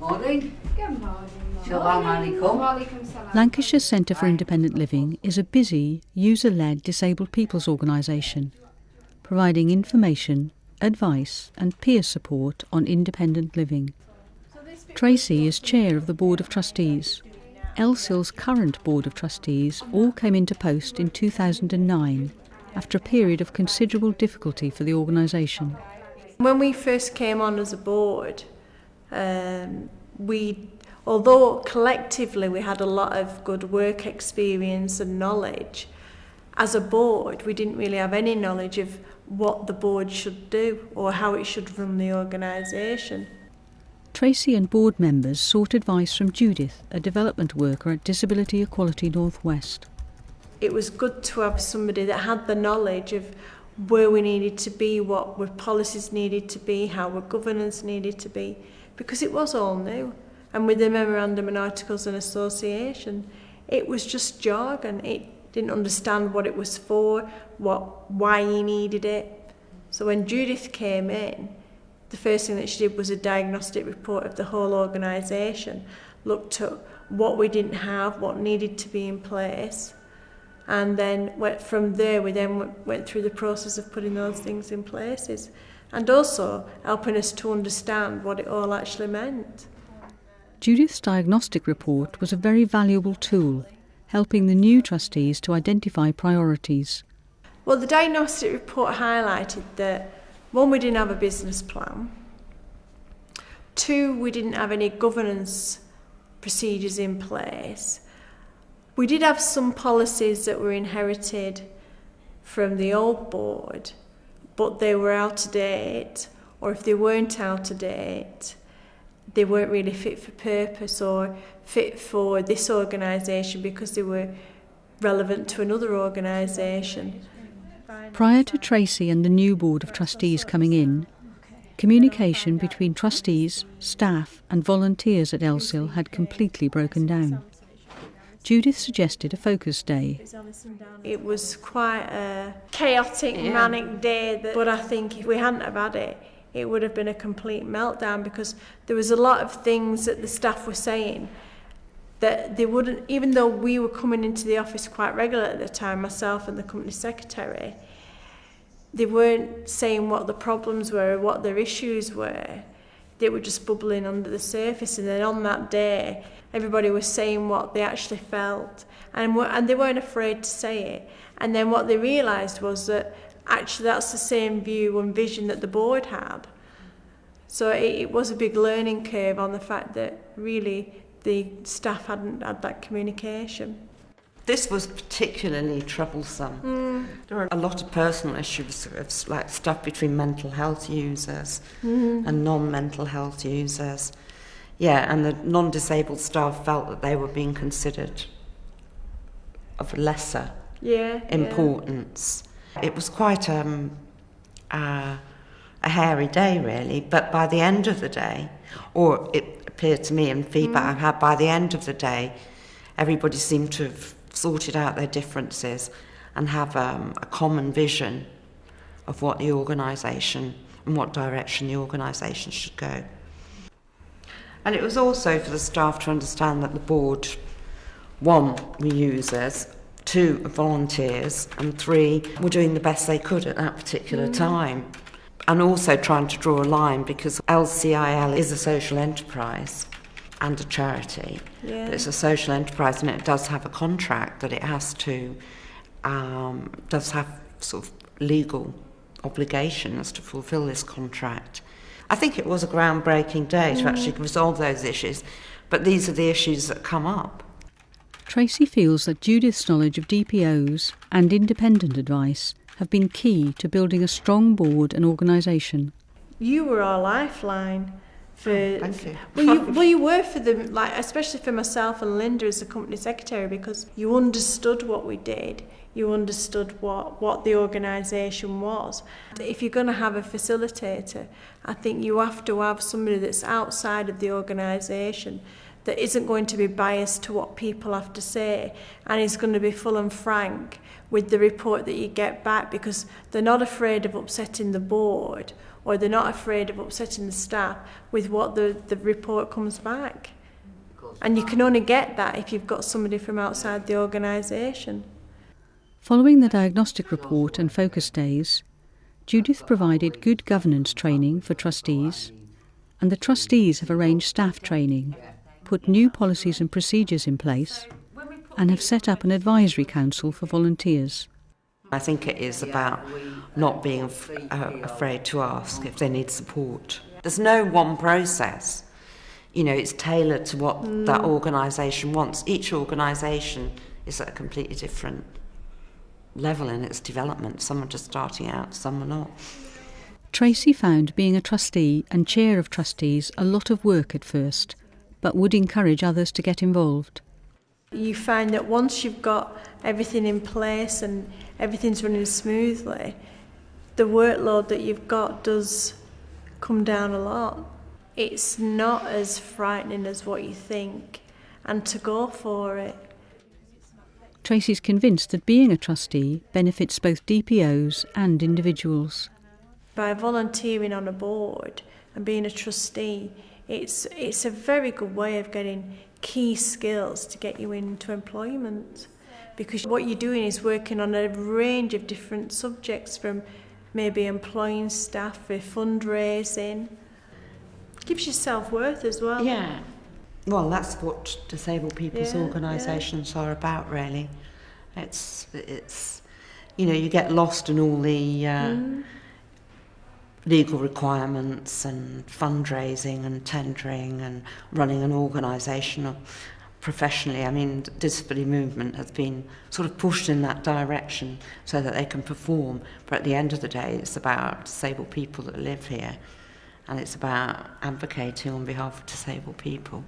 Morning. Good morning. Shalom alaikum. Walaikum salam. Lancashire Centre for Independent Living is a busy, user-led disabled people's organisation, providing information, advice and peer support on independent living. Tracy is chair of the Board of Trustees. LCIL's current Board of Trustees all came into post in 2009 after a period of considerable difficulty for the organisation. When we first came on as a board, although collectively we had a lot of good work experience and knowledge, as a board we didn't really have any knowledge of what the board should do or how it should run the organisation. Tracy and board members sought advice from Judith, a development worker at Disability Equality North West. It was good to have somebody that had the knowledge of where we needed to be, what our policies needed to be, how our governance needed to be, because it was all new. And with the memorandum and articles and association, it was just jargon. It didn't understand what it was for, why you needed it. So when Judith came in, the first thing that she did was a diagnostic report of the whole organisation, looked at what we didn't have, what needed to be in place, and then from there we then went through the process of putting those things in places and also helping us to understand what it all actually meant. Judith's diagnostic report was a very valuable tool, helping the new trustees to identify priorities. Well, the diagnostic report highlighted that, one, we didn't have a business plan. Two, we didn't have any governance procedures in place. We did have some policies that were inherited from the old board, but they were out of date, or if they weren't out of date, they weren't really fit for purpose or fit for this organisation because they were relevant to another organisation. Prior to Tracy and the new Board of Trustees coming in, communication between trustees, staff and volunteers at LCIL had completely broken down. Judith suggested a focus day. It was quite a chaotic, manic day, but I think if we hadn't have had it, it would have been a complete meltdown because there was a lot of things that the staff were saying that they wouldn't, even though we were coming into the office quite regularly at the time, myself and the company secretary, they weren't saying what the problems were or what their issues were. They were just bubbling under the surface, and then on that day everybody was saying what they actually felt, and they weren't afraid to say it. And then what they realised was that actually that's the same view and vision that the board had. So it was a big learning curve on the fact that really the staff hadn't had that communication. This was particularly troublesome. There were a lot of personal issues, like stuff between mental health users and non-mental health users. Yeah, and the non-disabled staff felt that they were being considered of lesser importance. It was quite a hairy day, really, but by the end of the day, or it appeared to me in feedback I've had, by the end of the day, everybody seemed to have sorted out their differences and have a common vision of what the organisation and what direction the organisation should go. And it was also for the staff to understand that the board, one, were users, two, were volunteers, and three, were doing the best they could at that particular time. And also trying to draw a line, because LCIL is a social enterprise and a charity. Yeah. But it's a social enterprise, and it does have a contract that it has to, does have sort of legal obligations to fulfil this contract. I think it was a groundbreaking day to actually resolve those issues, but these are the issues that come up. Tracy feels that Judith's knowledge of DPOs and independent advice have been key to building a strong board and organisation. You were our lifeline. Thank you. Well, you were for them, like especially for myself and Linda as the company secretary, because you understood what we did. You understood what the organisation was. If you're going to have a facilitator, I think you have to have somebody that's outside of the organisation that isn't going to be biased to what people have to say, and is going to be full and frank with the report that you get back, because they're not afraid of upsetting the board, or they're not afraid of upsetting the staff with what the report comes back. And you can only get that if you've got somebody from outside the organisation. Following the diagnostic report and focus days, Judith provided good governance training for trustees, and the trustees have arranged staff training, put new policies and procedures in place, and have set up an advisory council for volunteers. I think it is about not being afraid to ask if they need support. There's no one process. You know, it's tailored to what that organisation wants. Each organisation is at a completely different level in its development. Some are just starting out, some are not. Tracy found being a trustee and chair of trustees a lot of work at first, but would encourage others to get involved. You find that once you've got everything in place and everything's running smoothly, the workload that you've got does come down a lot. It's not as frightening as what you think, and to go for it. Tracy's convinced that being a trustee benefits both DPOs and individuals. By volunteering on a board and being a trustee, it's a very good way of getting key skills to get you into employment, because what you're doing is working on a range of different subjects, from maybe employing staff for fundraising. Gives you self-worth as well. Yeah. Well, that's what disabled people's organisations are about, really. It's you know, you get lost in all the legal requirements and fundraising and tendering and running an organisation professionally. I mean, Disability Movement has been sort of pushed in that direction so that they can perform. But at the end of the day, it's about disabled people that live here, and it's about advocating on behalf of disabled people.